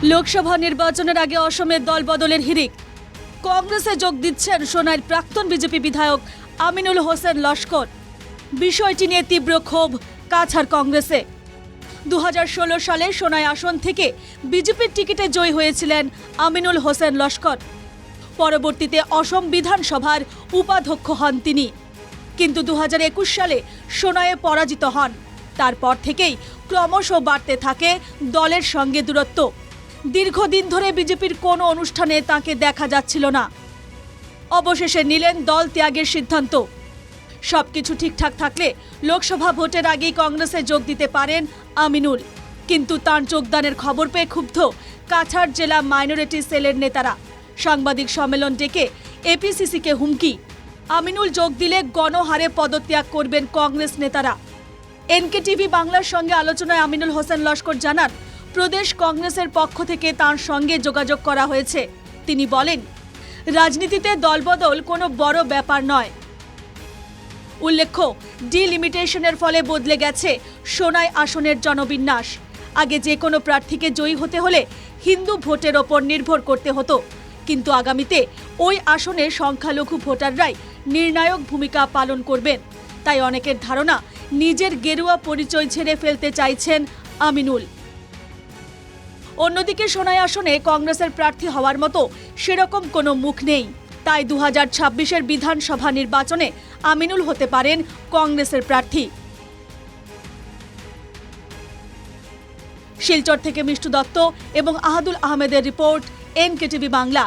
লোকসভা নির্বাচনের আগে অসমের দলবদলের হিড়িক। কংগ্রেসে যোগ দিচ্ছেন সোনাইর প্রাক্তন বিজেপি বিধায়ক আমিনুল হোসেন লস্কর। বিষয়টি নিয়ে তীব্র ক্ষোভ কাছাড় কংগ্রেসে। 2016 সালে সোনাই আসন থেকে বিজেপির টিকিটে জয়ী হয়েছিলেন আমিনুল হোসেন লস্কর। পরবর্তীতে অসম বিধানসভার উপাধ্যক্ষ হন তিনি, কিন্তু 2021 সালে সোনাইয়ে পরাজিত হন। তারপর থেকেই ক্রমশ বাড়তে থাকে দলের সঙ্গে দূরত্ব। দীর্ঘদিন ধরে বিজেপির কোনো অনুষ্ঠানে তাকে দেখা যাচ্ছিল না। অবশেষে নিলেন দল ত্যাগের সিদ্ধান্ত। সবকিছু ঠিকঠাক থাকলে লোকসভা ভোটের আগেই কংগ্রেসে যোগ দিতে পারেন আমিনুল, কিন্তু তাঁর যোগদানের খবর পেয়ে ক্ষুব্ধ কাছাড় জেলা মাইনরিটি সেলের নেতারা। সাংবাদিক সম্মেলন ডেকে এপিসিসিকে হুমকি। আমিনুল যোগ দিলে গণহারে পদত্যাগ করবেন কংগ্রেস নেতারা। এনকেটিভি বাংলার সঙ্গে আলোচনায় আমিনুল হোসেন লস্কর জানান, প্রদেশ কংগ্রেসের পক্ষ থেকে তাঁর সঙ্গে যোগাযোগ করা হয়েছে। তিনি বলেন, রাজনীতিতে দলবদল কোনো বড় ব্যাপার নয়। উল্লেখ্য, ডিলিমিটেশনের ফলে বদলে গেছে সোনাই আসনের জনবিন্যাস। আগে যে কোনো প্রার্থীকে জয়ী হতে হলে হিন্দু ভোটের ওপর নির্ভর করতে হতো, কিন্তু আগামীতে ওই আসনে সংখ্যালঘু ভোটাররাই নির্ণায়ক ভূমিকা পালন করবেন। তাই অনেকের ধারণা নিজের গেরুয়া পরিচয় ছেড়ে ফেলতে চাইছেন আমিনুল। অন্যদিকে সোনাই আসনে কংগ্রেসের প্রার্থী হওয়ার মতো সেরকম কোনো মুখ নেই। তাই 2026-এর বিধানসভা নির্বাচনে আমিনুল হতে পারেন কংগ্রেসের প্রার্থী। শিলচর থেকে মিষ্টু দত্ত এবং আহাদুল আহমেদের রিপোর্ট, এনকেটিভি বাংলা।